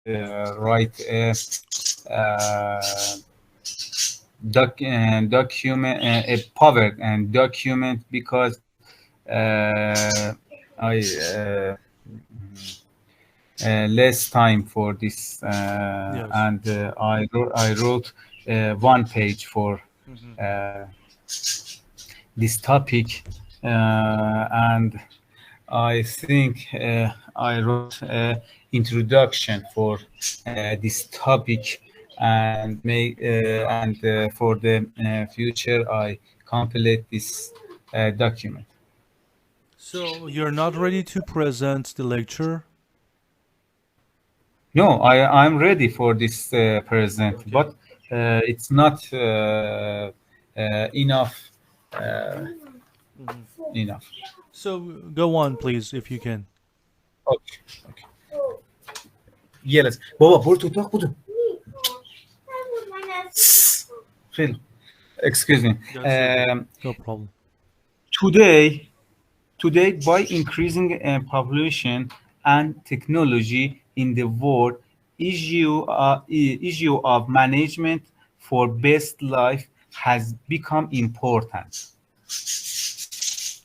write uh, document, a power and document, because I less time for this, Yes. and I wrote 1 page for Hmm. uh, this topic, and I think I wrote introduction for this topic, and for the future I complete this document. So you're not ready to present the lecture? No, I'm ready for this present, Okay. but it's not enough. Hmm. Enough. So go on, please, if you can. Okay. Okay. Yes. بابا برو تو اتاق بودو. خیلی. Excuse me. That's okay. Um, No problem. today, today, by increasing population and technology in the world, issue of management for best life has become important.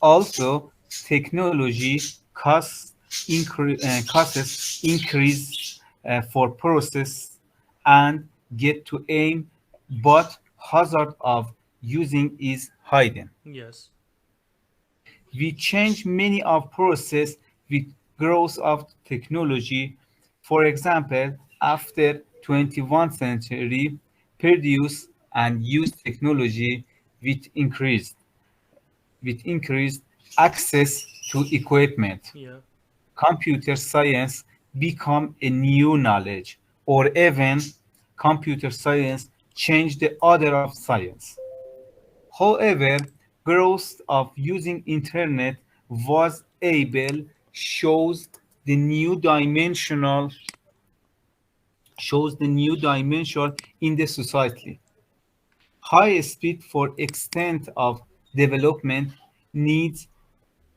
Also, technology costs increase for process and get to aim, but hazard of using is hidden. Yes. We change many of process with growth of technology. For example, after 21st century, produce and use technology with increased access to equipment. Yeah. Computer science become a new knowledge, or even computer science change the order of science. However, growth of using internet was able shows the new dimensional shows the new dimension in the society. High speed for extent of development needs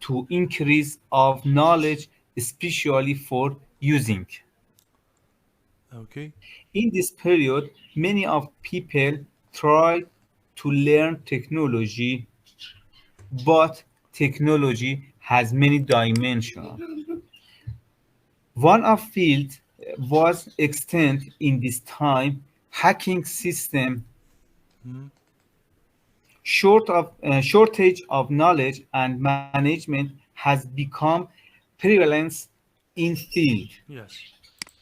to increase of knowledge, especially for using. Okay. In this period, many of people tried to learn technology, but technology has many dimensions. One of field was extent in this time hacking system, Hmm. shortage of knowledge and management has become prevalent in field. Yes.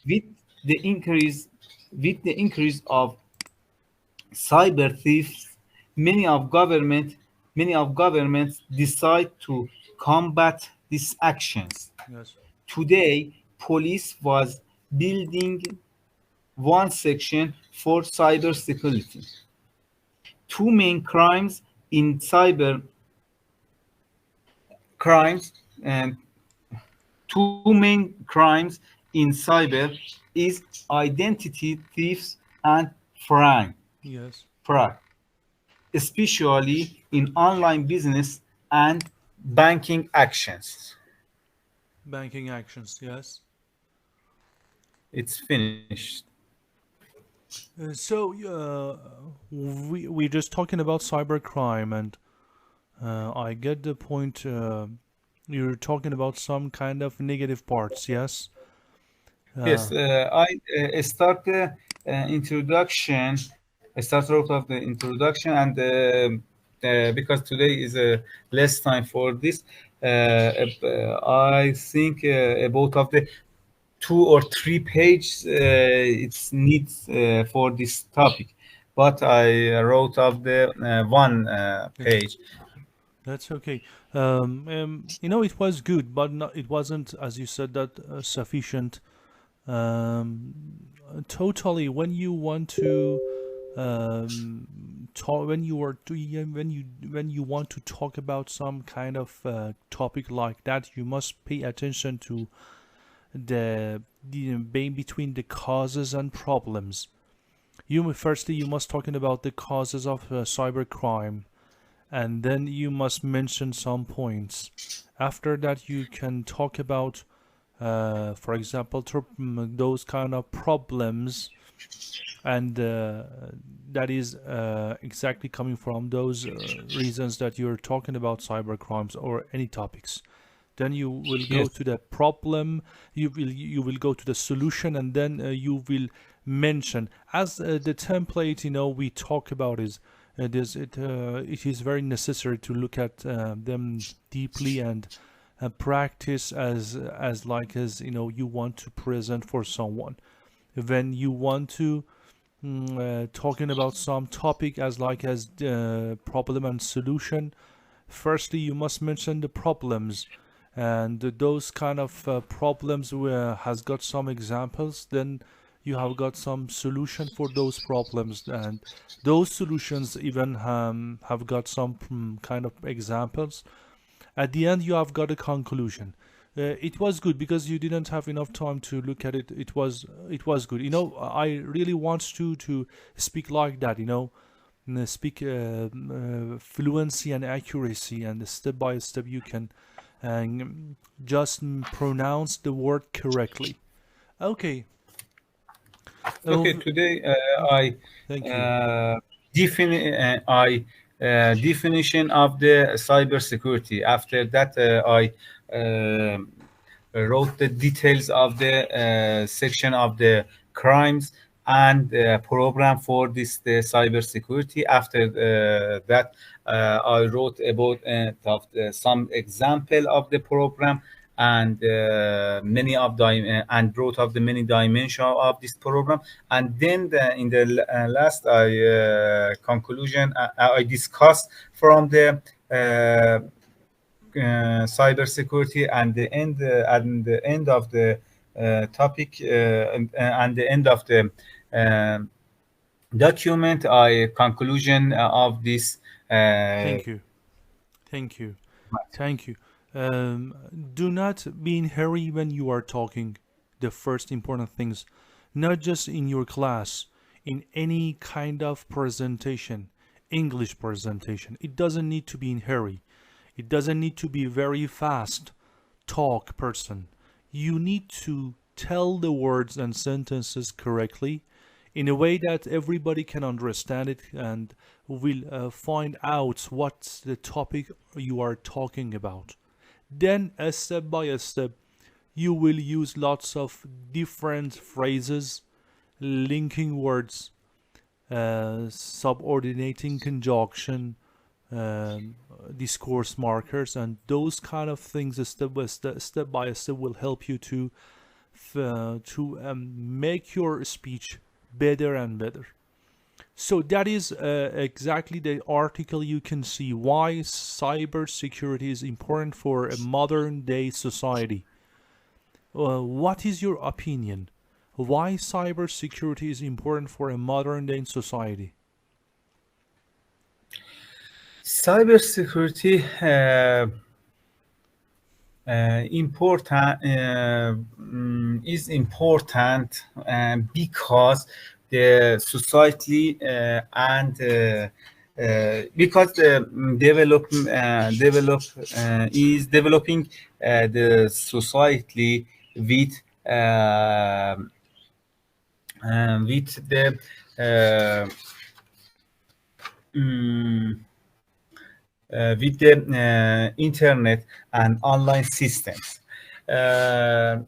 With the increase with the increase of cyber thieves, many of governments decide to combat these actions. Yes. Today, police was building one section for cybersecurity. Two main crimes in cyber crimes and two main crimes in cyber is identity thieves and fraud. Yes. fraud. Especially in online business and banking actions. Banking actions. Yes. It's finished. We're just talking about cybercrime, and I get the point. You're talking about some kind of negative parts. Yes. Uh, Yes, I start the introduction. I start out of the introduction, and because today is less time for this, I think about of the 2 or 3 pages it needs for this topic, but I wrote of the one yes. page. That's okay. It was good, but not, it wasn't, as you said, that sufficient. Totally, when you want to talk, when you want to talk about some kind of topic like that, you must pay attention to the between the causes and problems. Firstly, you must talking about the causes of cybercrime, and then you must mention some points. After that, you can talk about for example, those kind of problems, and that is exactly coming from those reasons that you're talking about cyber crimes or any topics. Then you will go Yes. to the problem, you will go to the solution, and then you will mention as the template we talk about is it is very necessary to look at them deeply and practice as like as you want to present for someone when you want to talking about some topic as like as problem and solution. Firstly, you must mention the problems, and those kind of problems where has got some examples. Then you have got some solution for those problems, and those solutions even have got some kind of examples. At the end, you have got a conclusion. It was good because you didn't have enough time to look at it. It was good. I really want to speak like that. Speak fluency and accuracy, and step by step you can just pronounce the word correctly. Okay. Okay. Oh, Today, I thank you. definition of the cybersecurity. After that, I wrote the details of the section of the crimes and program for the cybersecurity. After that, I wrote about some example of the program and many of the and wrote of the many dimension of this program. And then in the last conclusion, I discussed from the cybersecurity and the end of the topic and the end of the uh, document. I conclusion of this. Thank you. Thank you. Thank you. Do not be in hurry when you are talking. The first important things, not just in your class, in any kind of presentation, English presentation. It doesn't need to be in hurry. It doesn't need to be very fast talk person. You need to tell the words and sentences correctly in a way that everybody can understand it and will find out what's the topic you are talking about. Then, step by step, you will use lots of different phrases, linking words, subordinating conjunction, um, discourse markers, and those kind of things step by step will help you to make your speech better and better. So that is exactly the article. You can see why cybersecurity is important for a modern day society. What is your opinion? Why cybersecurity is important for a modern day society? Cybersecurity is important because the society and because the is developing the society with uh, with the uh, mm, with the internet and online systems. Uh,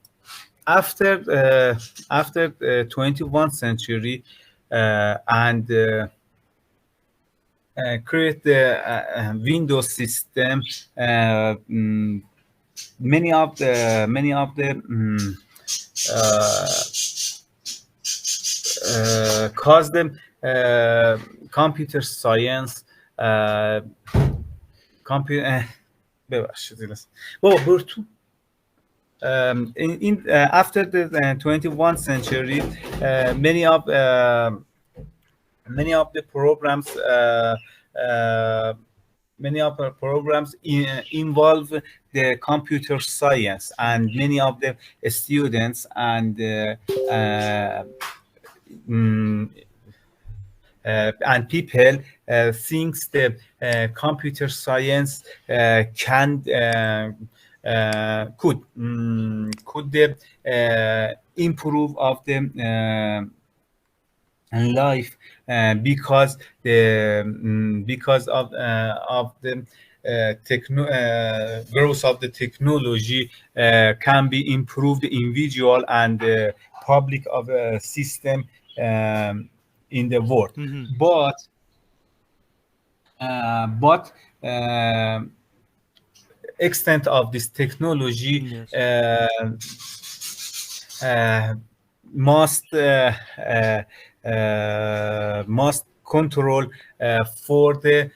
after 21st century and create the Windows system, many of the uh, cause them computer science computer ببخشید بابا برو تو. After the 21st century, many of the programs involve the computer science, and many of the students and people thinks the computer science can could the improve of the life because of the growth of the technology can be improved the individual and public of a system in the world, Hmm. but uh, extent of this technology Yes. uh, must must control for the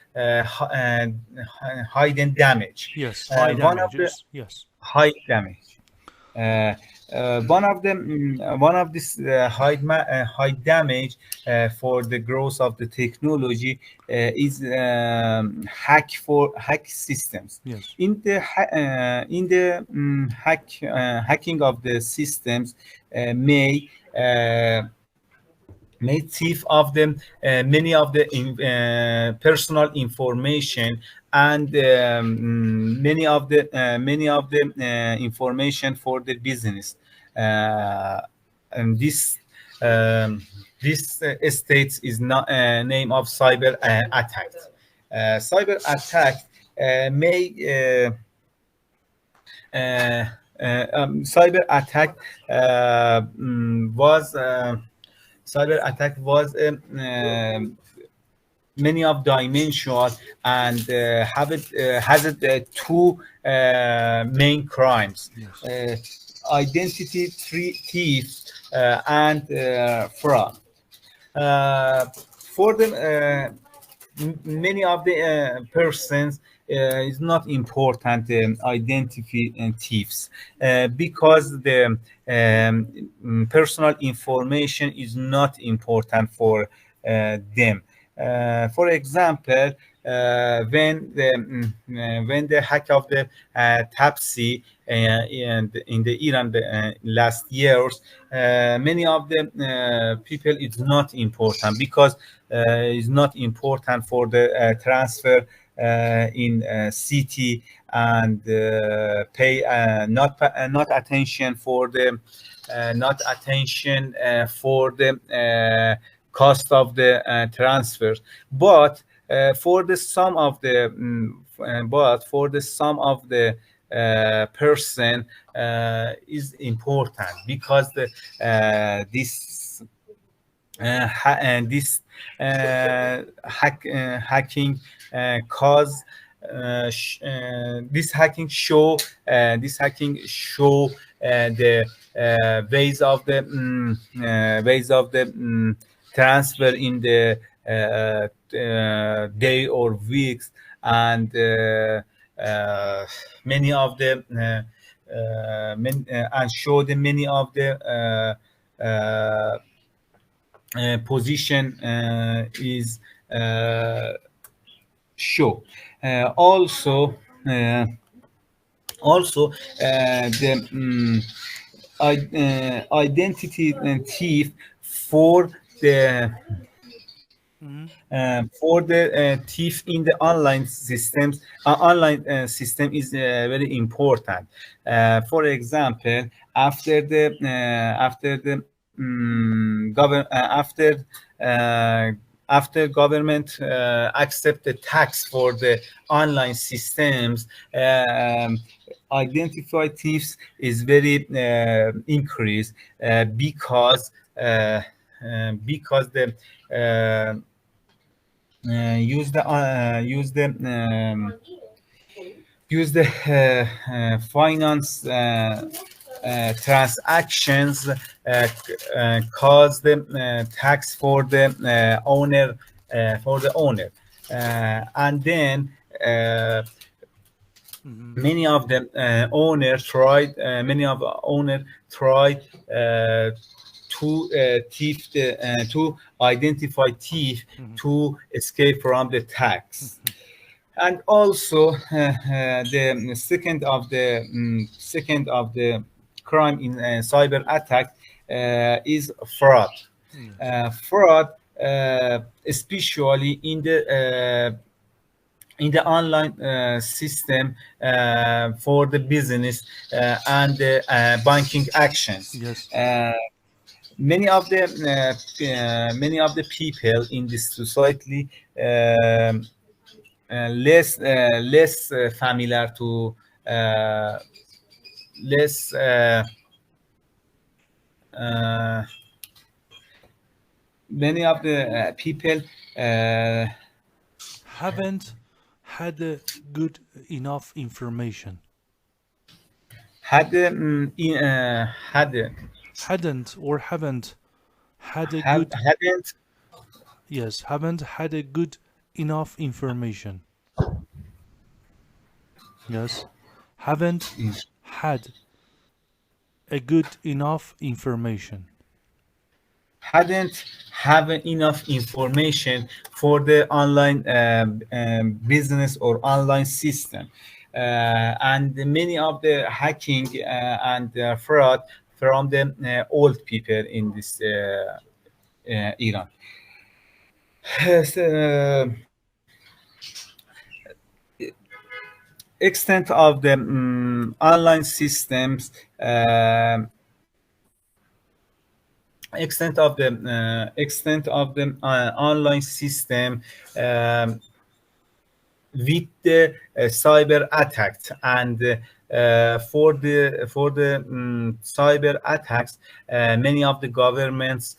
hidden damage. Yes. High One of the damages. Yes. high damage. Uh, one of this high damage for the growth of the technology is hack systems. Yes. In the hacking of the systems may thief of them many of the personal information and many of the information for the business, uh, and this states is not name of cyber attack. Cyber attack may cyber attack was cyber attack was many of dimensional and has it two main crimes: Yes. identity thief and fraud. For the many of the persons is not important identify thieves because the personal information is not important for them. For example, when the hack of the Tapsi and in the Iran last years, many of the people it's not important because it's not important for the transfer in city and pay not attention for the not attention for the cost of the transfers, but for the sum of the but for the sum of the person is important because this and this hacking cause this hacking show the ways of the transfer in the day or weeks, and many of the and show the many of the position is uh, show. Also, the identity thief for the Hmm. thief in the online systems. Online system is very important. For example, after the after government accept the tax for the online systems, identify thieves is very increased because the use the finance transactions cause the tax for the owner, and then Hmm. many of the owner tried to identify thief Hmm. to escape from the tax. And also the second of the crime in cyber attack is fraud. Yes. Fraud, especially in the in the online system for the business and the banking actions. Yes. Uh, many of the people in this society less familiar to uh, less uh, many of the people uh, Haven't had good enough information. had had Hadn't or haven't had a have good, hadn't yes, haven't had a good enough information. Yes. Haven't had a good enough information. hadn't have enough information for the online business or online system. And many of the hacking and fraud from the old people in this Iran. Yes, extent of the online systems, extent of the online system with the cyber attacks and for the cyber attacks, many of the governments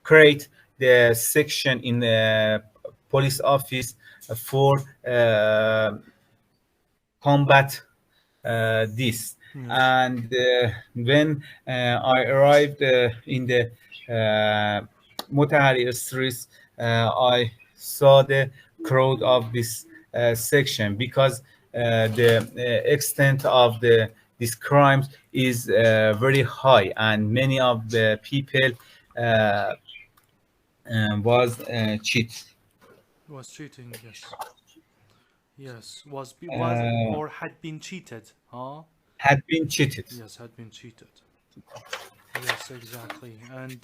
create the section in the police office for combat this. Yes. And when I arrived in the Mutahari streets, I saw the crowd of this section because the extent of the these crimes is very high, and many of the people uh, was cheat Was cheating, yes. Yes, was uh, or had been cheated, huh? had been cheated. Yes, had been cheated. Yes, exactly. And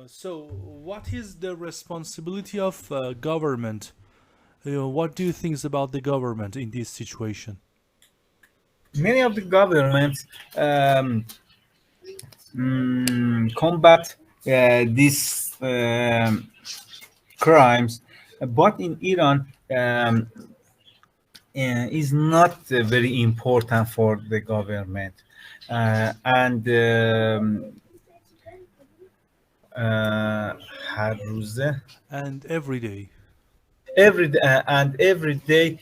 so, what is the responsibility of government? What do you think about the government in this situation? Many of the governments combat these crimes, but in Iran is not very important for the government, and هر روزه And every day, every day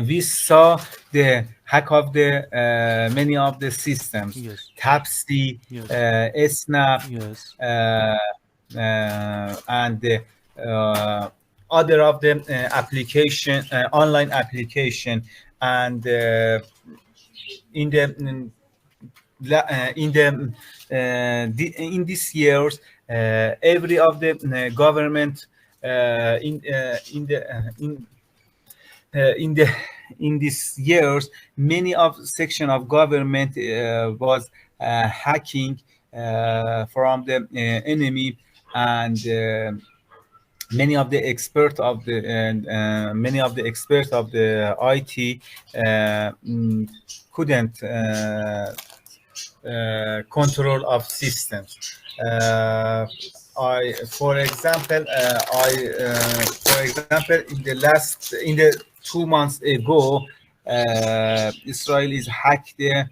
we saw the hack of the many of the systems, yes, Tapsi, yes, Snap, yes, and other of the application, online application, and in the in the in these years, every of the government in the in these years, many of section of government was hacking from the enemy, and many of the experts of the many of the experts of the IT couldn't control of systems. For example, for example, in the 2 months ago, Israel is hacked the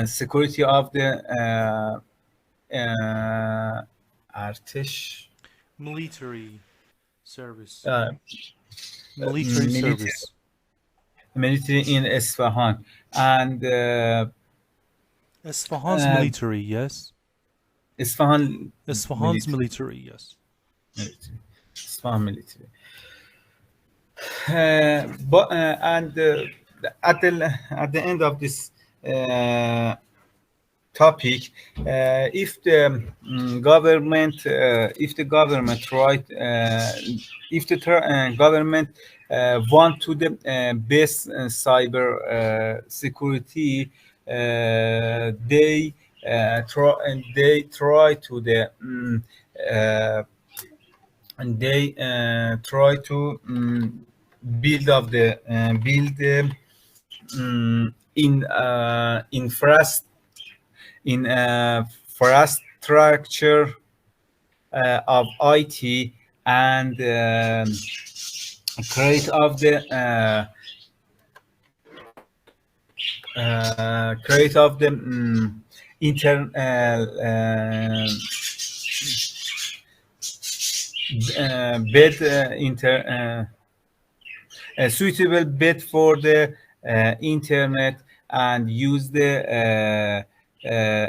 security of the Artish military service, uh, military military service, in Isfahan, and Esfahan's uh, military, yes, Isfahan Esfahan's military, military, yes, military, Isfahan military. But and at the end of this uh, topic, if the government right, if the government want to the best cyber security, they and they try to uh, try to build of the build in infrastructure of IT and create of the create of the inter bed a suitable bed for the internet and use the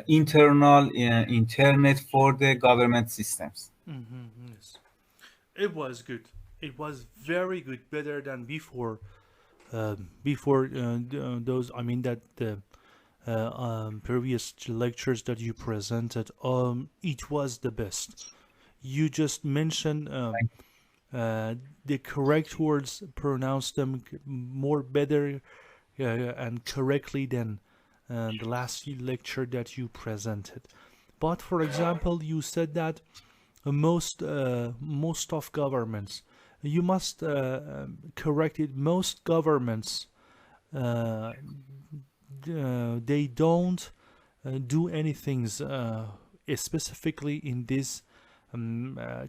internal internet for the government systems. Yes. It was good. It was very good, better than before. Those, I mean, that the previous lectures that you presented, it was the best. You just mentioned the correct words, pronounce them more better and correctly than the last lecture that you presented. But for example, you said that most of governments, you must correct it. Most governments, uh, they don't do anything specifically in these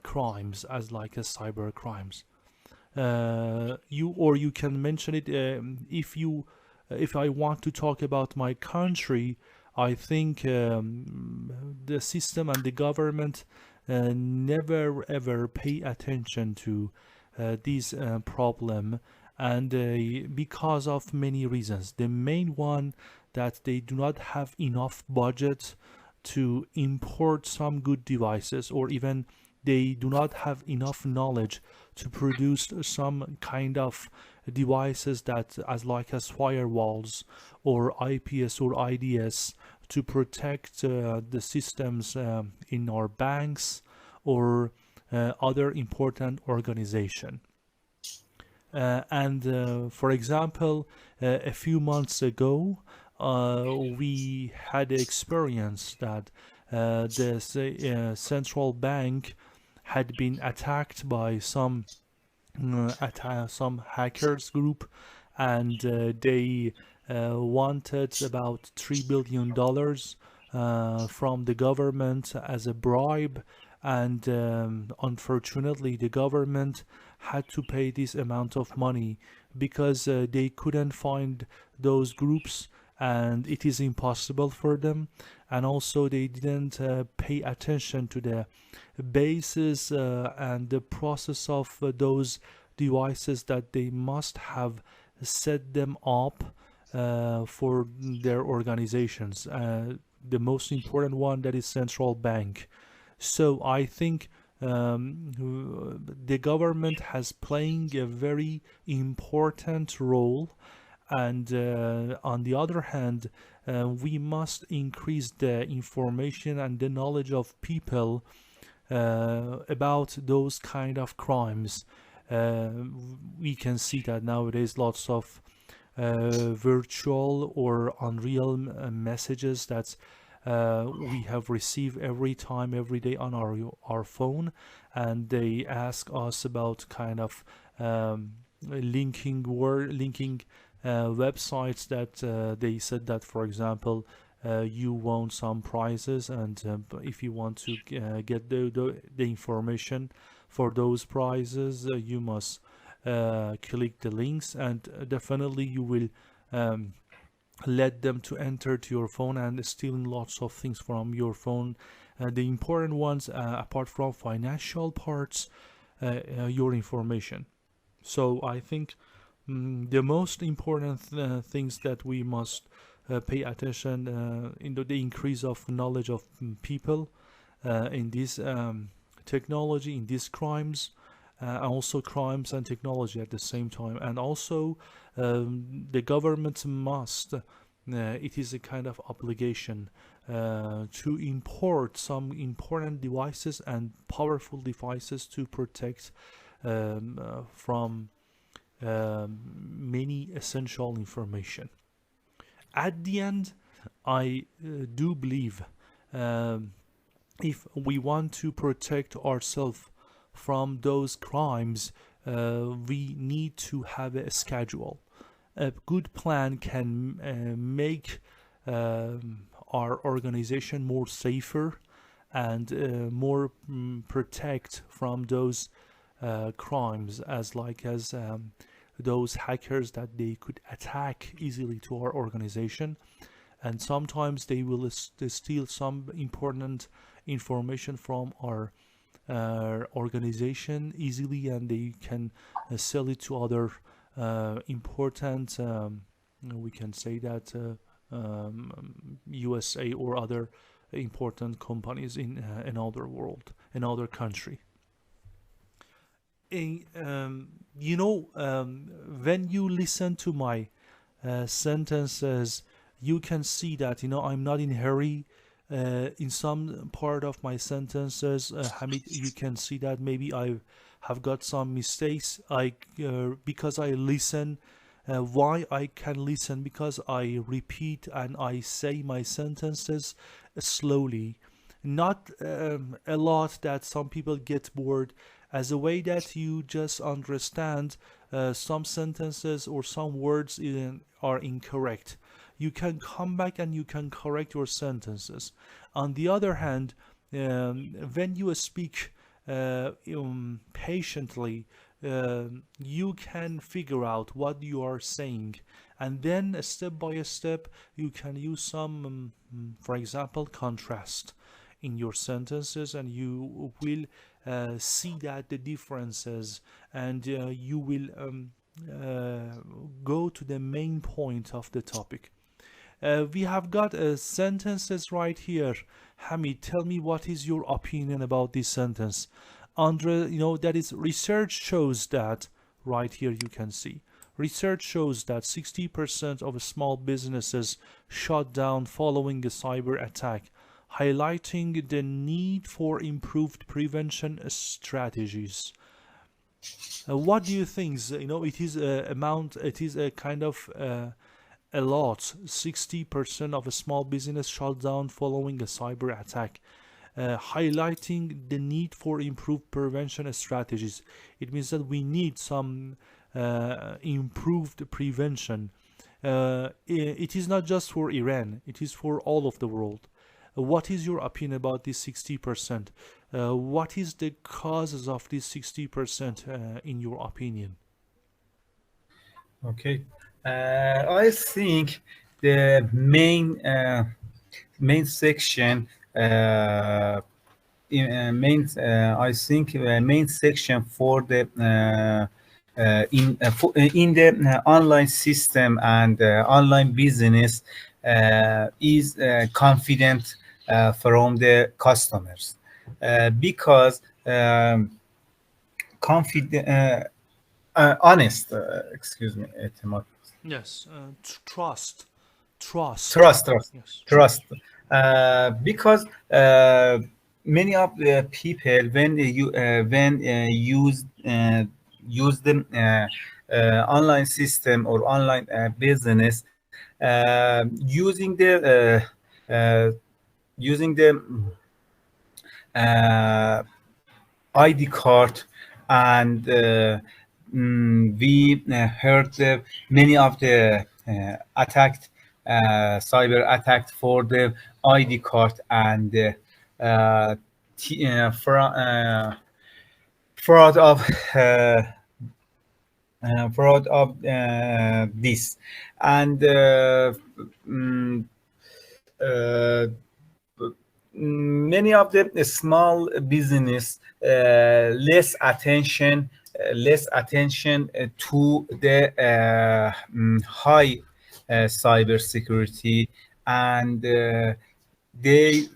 crimes as like a cyber crimes. You can mention it if I want to talk about my country. I think the system and the government never ever pay attention to this problem, and because of many reasons. The main one, that they do not have enough budget to import some good devices, or even they do not have enough knowledge to produce some kind of devices that as firewalls or IPS or IDS to protect the systems in our banks or other important organization. And for example, a few months ago, we had experience that the central bank had been attacked by some hackers group, and they wanted about $3 billion from the government as a bribe, and unfortunately the government had to pay this amount of money because they couldn't find those groups, and it is impossible for them, and also they didn't pay attention to the basis and the process of those devices that they must have set them up for their organizations. The most important one, that is central bank. So I think the government has playing a very important role, and on the other hand, we must increase the information and the knowledge of people about those kind of crimes. uh, we can see that nowadays lots of virtual or unreal messages that we have received every time, every day on our phone, and they ask us about kind of linking websites that they said that, for example, you want some prizes, and if you want to get the information for those prizes, you must click the links, and definitely you will let them to enter to your phone and stealing lots of things from your phone. The important ones, apart from financial parts, your information. So I think the most important things that we must pay attention in the increase of knowledge of people in this technology, in these crimes, also crimes and technology at the same time. And also the government must, it is a kind of obligation to import some important devices and powerful devices to protect from many essential information. At the end, I do believe um, if we want to protect ourselves from those crimes, we need to have a schedule. A good plan can make our organization more safer and more protect from those crimes, as like as those hackers that they could attack easily to our organization, and sometimes they will steal some important information from our organization easily, and they can sell it to other important, we can say that USA or other important companies in another world, another country. When you listen to my sentences, you can see that I'm not in hurry. In some part of my sentences, Hamid, you can see that maybe I have got some mistakes. I Because I listen. Why I can listen? Because I repeat and I say my sentences slowly, not a lot that some people get bored, as a way that you just understand some sentences or some words are incorrect. You can come back and you can correct your sentences. On the other hand, when you speak patiently, you can figure out what you are saying, and then step by step you can use some, for example, contrast in your sentences, and you will see that the differences, and you will go to the main point of the topic. We have got sentences right here. Hamid, tell me, what is your opinion about this sentence? Andre, that is, research shows that, right here you can see. Research shows that 60% of small businesses shut down following a cyber attack, highlighting the need for improved prevention strategies. What do you think? It is a amount. It is a kind of a lot. 60% of a small business shut down following a cyber attack, highlighting the need for improved prevention strategies. It means that we need some improved prevention. It is not just for Iran, it is for all of the world. What is your opinion about this 60%? What is the causes of this 60% in your opinion? Okay. I think the main section I think main section for the in the online system and online business is confident from the customers, because confident honest, excuse me, Etimad. Yes, trust, trust. Trust, trust, Yes, trust. trust. Because many of the people, when you when use the online system or online business, uh, using the uh, ID card, and we heard many of the attacked cyber attacked for the ID card, and fraud of uh, fraud of this, and mm, uh, many of the small business less attention to the high cyber security, and they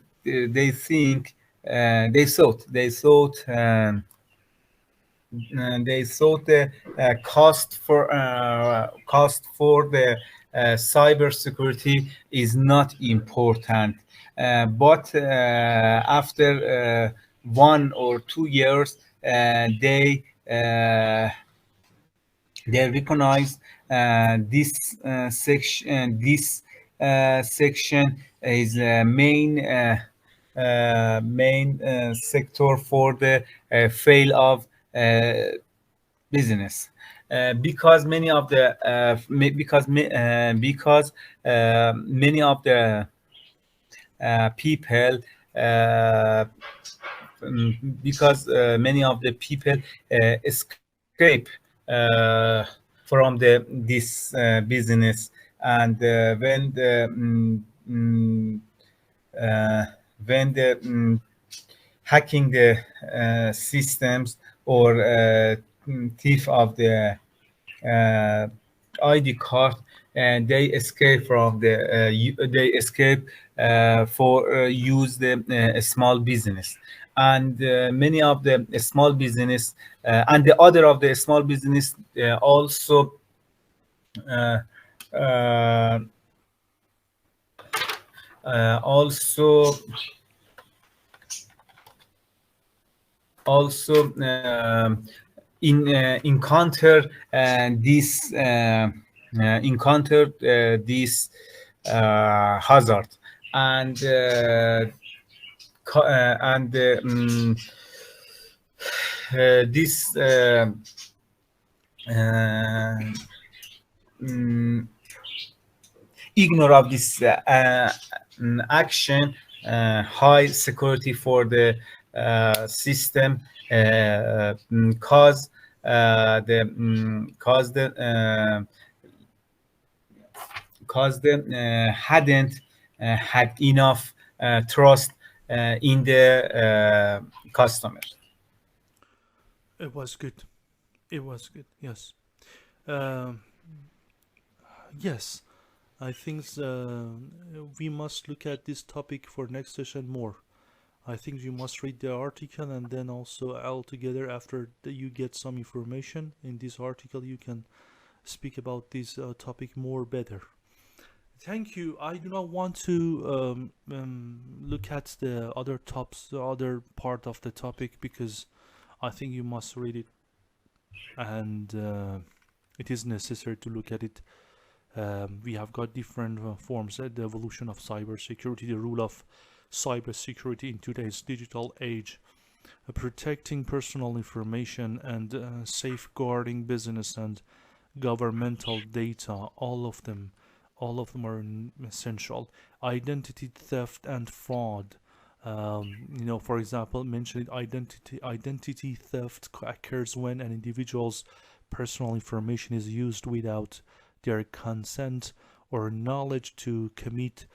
think they thought the cost for the cyber security is not important, but after 1 or 2 years, they recognize this section, this section is main sector for the fail of business, because many of the because many of the people uh, because many of the people escape from this business, and uh, when the hacking the systems, or thief of the uh, ID card, and they escape from they escape for use the small business, and many of the small business and the other of the small business uh, uh, also encounter this hazard, and this uh, mm, ignore of this action, high security for the system cause the hadn't had enough trust in the customer. It was good. It was good. Yes. Um, yes. I think we must look at this topic for next session more. I think you must read the article, and then also all together after you get some information in this article, you can speak about this topic more better. Thank you. I do not want to look at the other tops, the other part of the topic, because I think you must read it, and it is necessary to look at it. We have got different forms, the evolution of cybersecurity, the rule of cybersecurity in today's digital age, protecting personal information, and safeguarding business and governmental data. All of them are essential. Identity theft and fraud. For example, mentioned identity theft occurs when an individual's personal information is used without their consent or knowledge to commit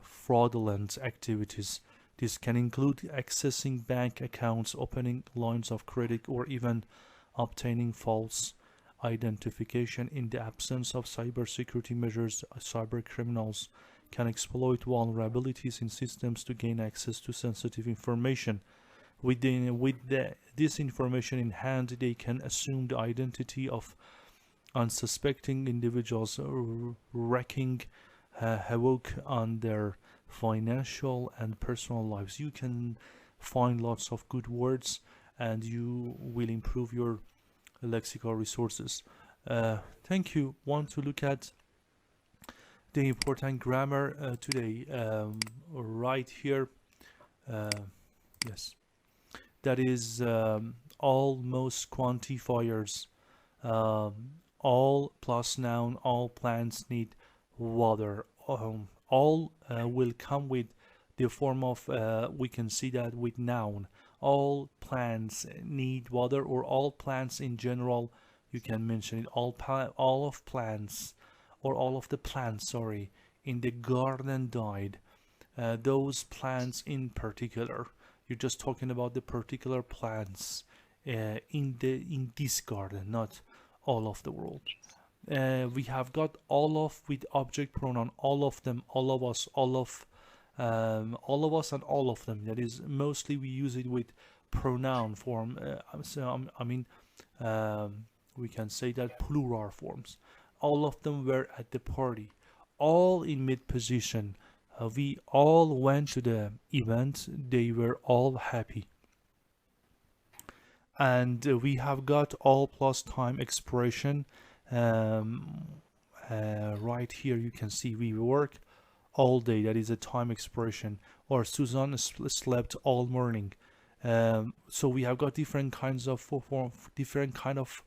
fraudulent activities. This can include accessing bank accounts, opening lines of credit, or even obtaining false identification. In the absence of cybersecurity measures, cyber criminals can exploit vulnerabilities in systems to gain access to sensitive information. This information in hand, they can assume the identity of unsuspecting individuals, wreaking havoc on their financial and personal lives. You can find lots of good words, and you will improve your lexical resources. Thank you. Want to look at the important grammar today, right here. Yes, that is almost quantifiers. All plus noun. All plants need water. All will come with the form of, we can see that with noun. All plants need water, or all plants in general. You can mention it. All of plants, or all of the plants, sorry, in the garden died. Those plants in particular. You're just talking about the particular plants in this garden, not all of the world. We have got all of with object pronoun. All of them, all of us, all of us, and all of them. That is, mostly we use it with pronoun form. We can say that plural forms. All of them were at the party, all in mid position. We all went to the event. They were all happy. And we have got all plus time expression. right here you can see we work all day, that is a time expression, or Susan slept all morning. So we have got different kinds of different kind of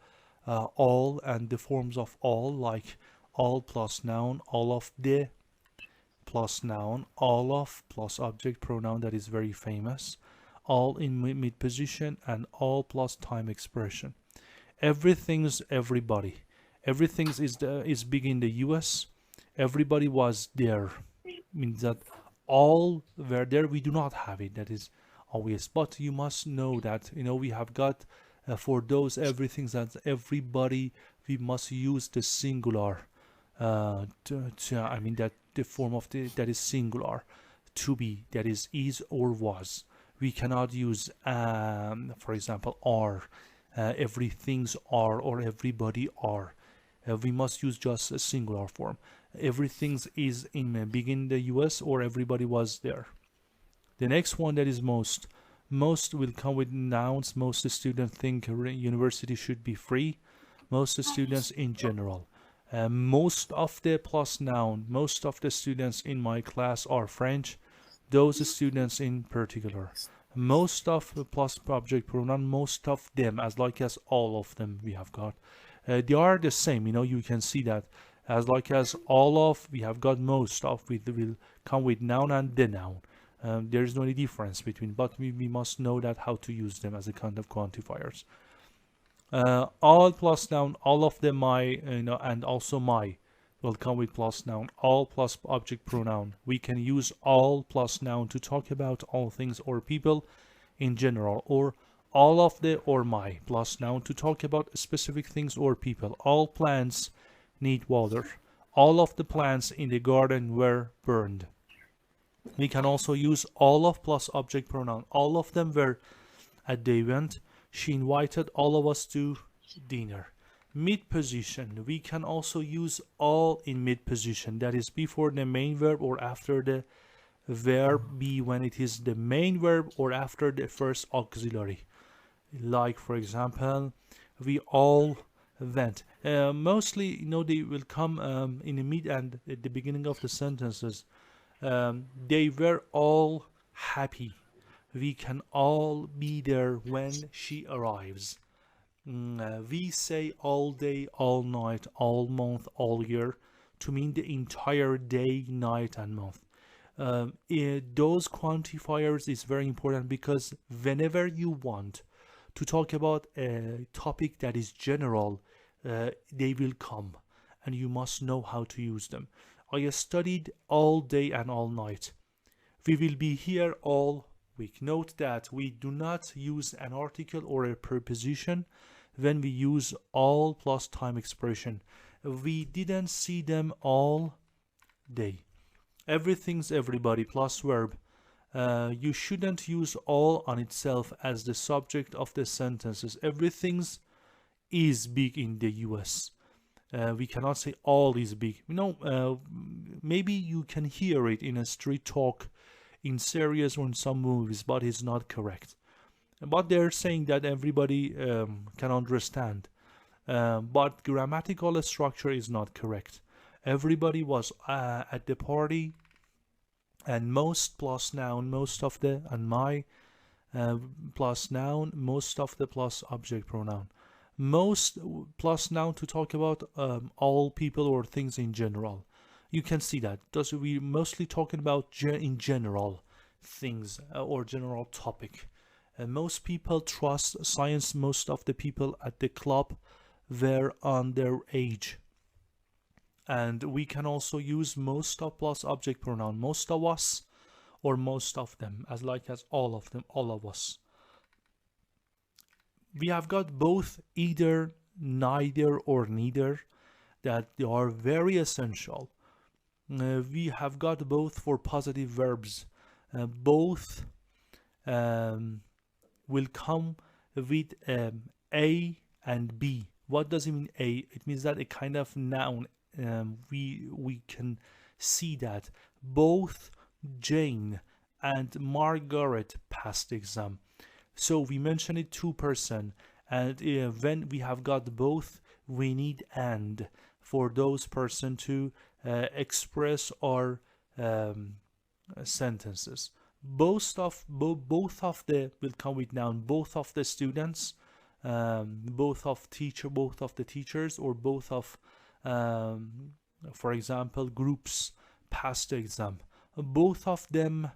all, and the forms of all, like all plus noun, all of the plus noun, all of plus object pronoun, that is very famous, all in mid position, and all plus time expression. Everything's everybody. Everything's is big in the US. Everybody was there. Means that all were there. We do not have it. That is obvious. But you must know that, we have got for those everything that everybody, we must use the singular. I mean that the form of that is singular, to be, that is or was. We cannot use, for example, are. Everything's are or everybody are. We must use just a singular form. Everything's is in begin the US, or everybody was there. The next one, that is most. Most will come with nouns. Most students think university should be free. Most students in general. Most of the plus noun. Most of the students in my class are French. Those students in particular. Most of the plus object pronoun, most of them, as like as all of them we have got. They are the same, you can see that. As like as all of, we have got most of, will come with noun and the noun. There is no any difference between, but we must know that how to use them as a kind of quantifiers. All plus noun, all of them my, and also my will come with plus noun. All plus object pronoun. We can use all plus noun to talk about all things or people in general, or all of the or my plus noun to talk about specific things or people. All plants need water. All of the plants in the garden were burned. We can also use all of plus object pronoun. All of them were at the event. She invited all of us to dinner. Mid position, we can also use all in mid position, that is before the main verb or after the verb be, when it is the main verb or after the first auxiliary. Like, for example, we all went. Mostly, they will come in the mid and at the beginning of the sentences. They were all happy. We can all be there when she arrives. We say all day, all night, all month, all year to mean the entire day, night, and month. Those quantifiers is very important, because whenever you want to talk about a topic that is general, they will come, and you must know how to use them. I studied all day and all night. We will be here all week. Note that we do not use an article or a preposition when we use all plus time expression. We didn't see them all day. Everything's everybody plus verb. You shouldn't use all on itself as the subject of the sentences. Everything's is big in the US. We cannot say all is big. Maybe you can hear it in a street talk, in series or in some movies, but it's not correct. But they're saying that everybody can understand. But grammatical structure is not correct. Everybody was at the party, and most plus noun, most of the, and my plus noun, most of the plus object pronoun. Most plus noun to talk about all people or things in general. You can see that. Thus, we're mostly talking about in general things or general topic. Most people trust science. Most of the people at the club were on their age. And we can also use most of plus object pronoun. Most of us or most of them, as like as all of them, all of us. We have got both, either, neither, or neither, that they are very essential. We have got both for positive verbs. Both will come with A and B. What does it mean, A? It means that a kind of noun. We can see that both Jane and Margaret passed the exam. So we mentioned it 2%, and when we have got both, we need and. for those person to express our sentences. Both of the will come with noun. Both of the students, both of the teachers, or both of, for example, groups passed the exam. Both of them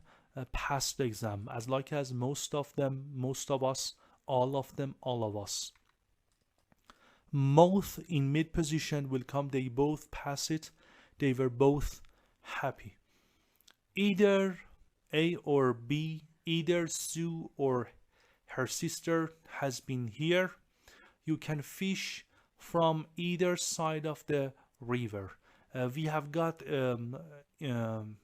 passed the exam. As like as most of them, most of us, all of them, all of us. Both in mid position will come. They both pass it. They were both happy. Either A or B, either Sue or her sister has been here. You can fish from either side of the river. We have got that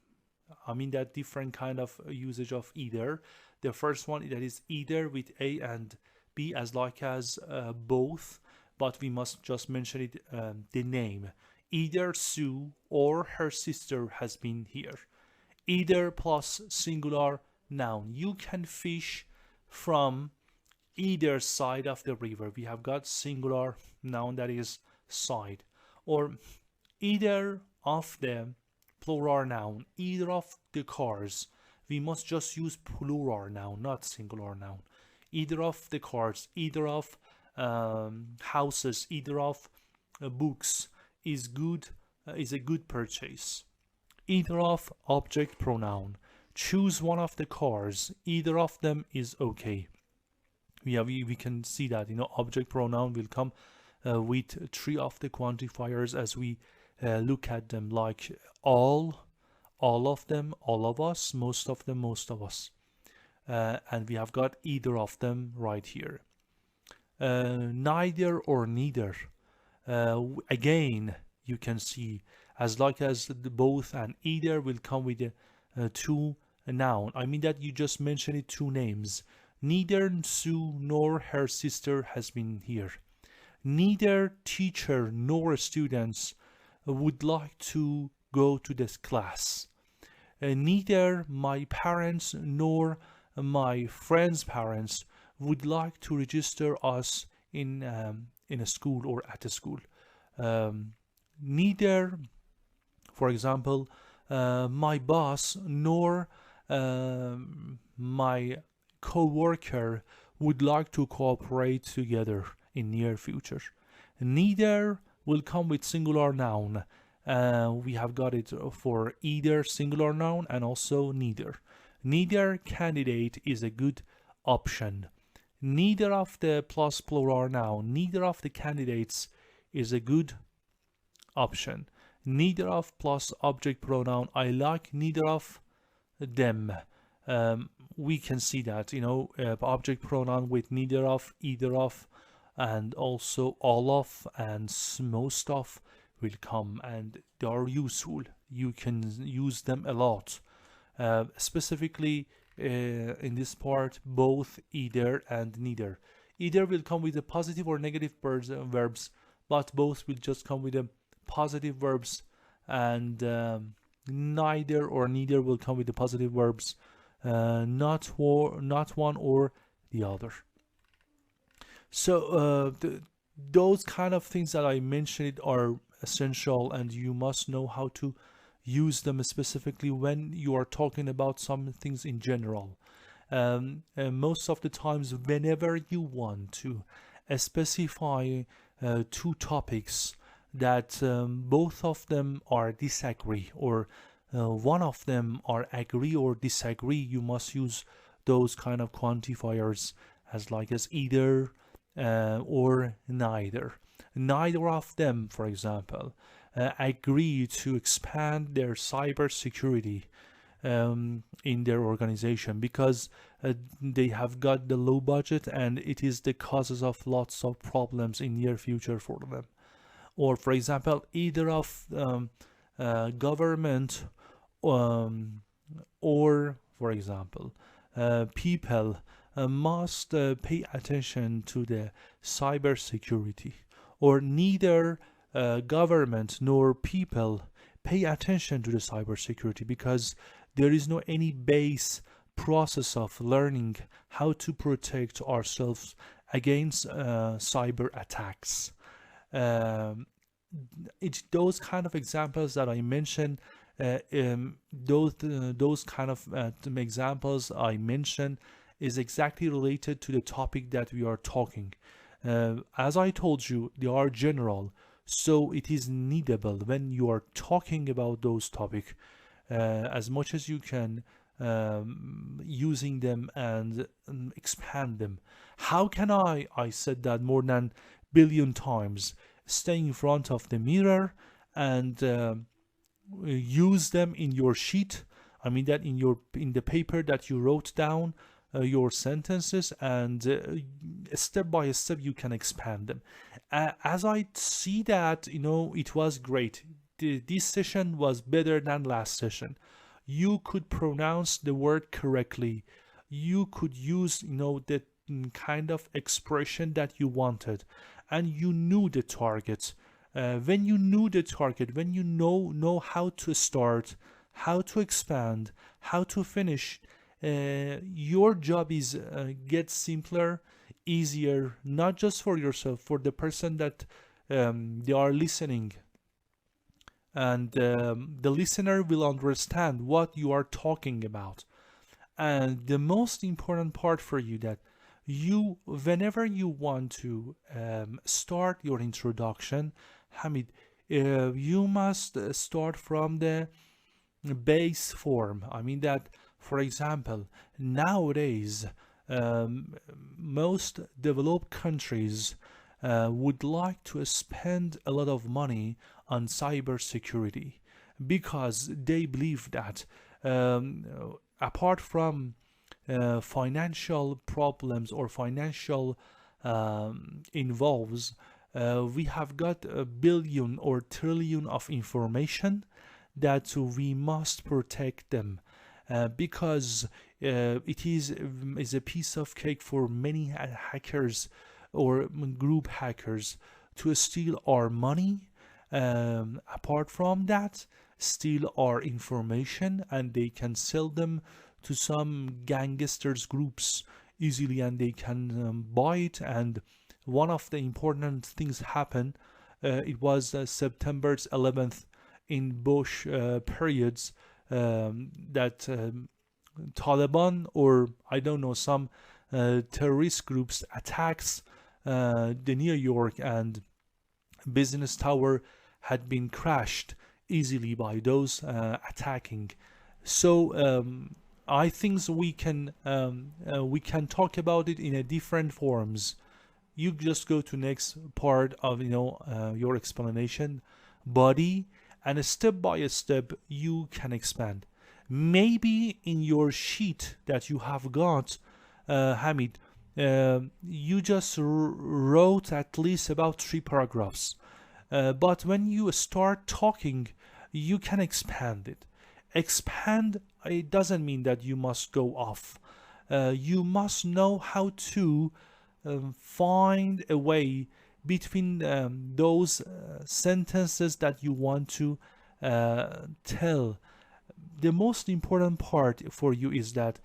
different kind of usage of either. The first one, that is either with A and B, as like as both, but we must just mention it, the name. Either Sue or her sister has been here. Either plus singular noun. You can fish from either side of the river. We have got singular noun, that is side. Or either of the plural noun, either of the cars. We must just use plural noun, not singular noun. Either of the cars, either of houses, either of books is good, is a good purchase. Either of object pronoun. Choose one of the cars. Either of them is okay. We can see that, object pronoun will come with three of the quantifiers as we look at them, like all of them, all of us, most of them, most of us. And we have got either of them right here. Neither or neither. Again, you can see as like as the both and either will come with two noun. That you just mentioned it, two names. Neither Sue nor her sister has been here. Neither teacher nor students would like to go to this class. Neither my parents nor my friends' parents would like to register us in a school or at a school. Neither, for example, my boss nor my co-worker would like to cooperate together in near future. Neither will come with singular noun. We have got it for either singular noun and also neither. Neither candidate is a good option. Neither of the plus plural noun, neither of the candidates is a good option. Neither of plus object pronoun, I like neither of them. We can see that, object pronoun with neither of, either of, and also all of and most of will come, and they are useful. You can use them a lot. Specifically in this part, both either and neither. Either will come with the positive or negative verbs, but both will just come with the positive verbs, and neither or neither will come with the positive verbs, not one or the other. So those kind of things that I mentioned are essential, and you must know how to use them specifically when you are talking about some things in general. Most of the times, whenever you want to specify two topics that both of them are disagree, or one of them are agree or disagree, you must use those kind of quantifiers as like as either or neither. Neither of them, for example, agree to expand their cyber security in their organization because they have got the low budget, and it is the causes of lots of problems in near future for them. Or for example, either of government or for example people must pay attention to the cyber security, or neither government nor people pay attention to the cybersecurity because there is no any base process of learning how to protect ourselves against cyber attacks. those kind of examples that I mentioned, those kind of examples I mentioned is exactly related to the topic that we are talking. As I told you, they are general, so it is needable when you are talking about those topics as much as you can, using them and expand them. How can I said that more than billion times, stay in front of the mirror and use them in your sheet. I mean that in the paper that you wrote down your sentences, and step by step you can expand them. As I see that, it was great. This session was better than last session. You could pronounce the word correctly. You could use, the kind of expression that you wanted, and you knew the target. When you knew the target, when you know how to start, how to expand, how to finish, your job is get simpler, easier, not just for yourself, for the person that they are listening, and the listener will understand what you are talking about. And the most important part for you, that you, whenever you want to start your introduction, Hamid, you must start from the base form. I mean that, for example, nowadays, most developed countries would like to spend a lot of money on cybersecurity, because they believe that apart from financial problems or financial involves, we have got a billion or trillion of information that we must protect them, because it is a piece of cake for many hackers or group hackers to steal our money. Apart from that, steal our information, and they can sell them to some gangsters groups easily, and they can buy it. And one of the important things happened. It was September 11th in Bush periods, that Taliban, or I don't know, some terrorist groups attacks the New York, and business tower had been crashed easily by those attacking. So I think we can talk about it in a different forms. You just go to next part of your explanation, body, and step by step you can expand. Maybe in your sheet that you have got, Hamid, you just wrote at least about 3 paragraphs. But when you start talking, you can expand it. Expand, it doesn't mean that you must go off. You must know how to find a way between those sentences that you want to tell. The most important part for you is that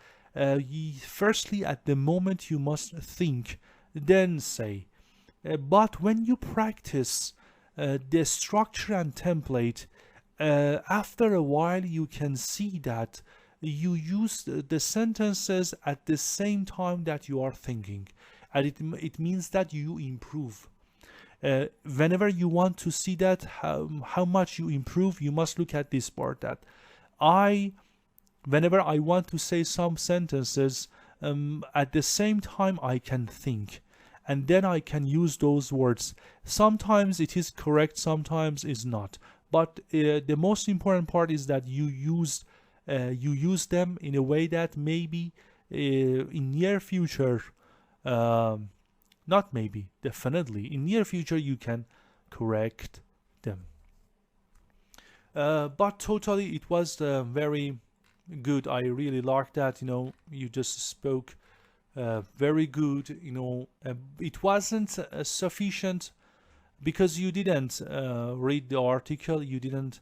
firstly, at the moment, you must think, then say. But when you practice the structure and template, after a while you can see that you use the sentences at the same time that you are thinking, and it means that you improve. Whenever you want to see that how much you improve, you must look at this part, that whenever I want to say some sentences, at the same time I can think, and then I can use those words. Sometimes it is correct, sometimes it's not, but the most important part is that you use them in a way that maybe in near future, not maybe, definitely in near future you can correct them. But totally it was very good. I really liked that. You just spoke very good. It wasn't sufficient because you didn't read the article. You didn't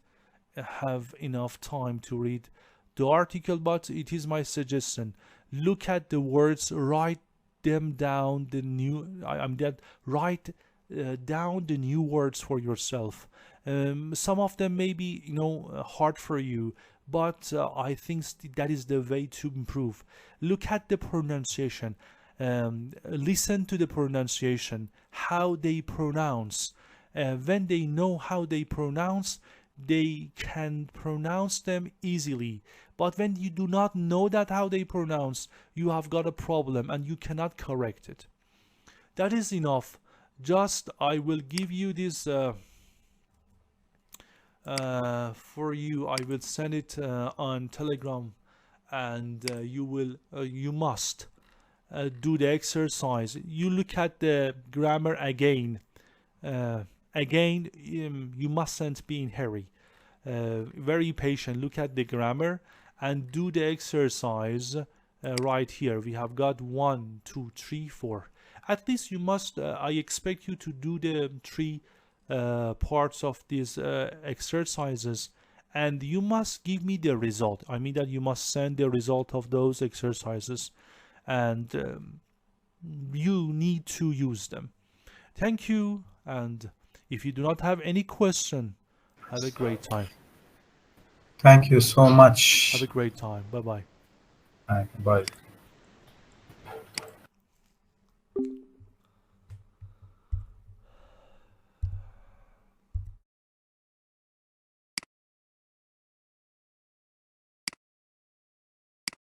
have enough time to read the article, but it is my suggestion. Look at the words, write them down. Write down the new words for yourself. Some of them may be, hard for you, but I think that is the way to improve. Look at the pronunciation. Listen to the pronunciation, how they pronounce. When they know how they pronounce, they can pronounce them easily. But when you do not know that how they pronounce, you have got a problem and you cannot correct it. That is enough. Just I will give you this for you. I will send it on Telegram, and you must do the exercise. You look at the grammar again. You mustn't be in hurry. Very patient. Look at the grammar and do the exercise right here. We have got 1, 2, 3, 4. At least you must. I expect you to do the 3 parts of these exercises, and you must give me the result. I mean that you must send the result of those exercises, and you need to use them. Thank you, and if you do not have any question, have a great time. Thank you so Have much. a great time. Bye bye. Bye.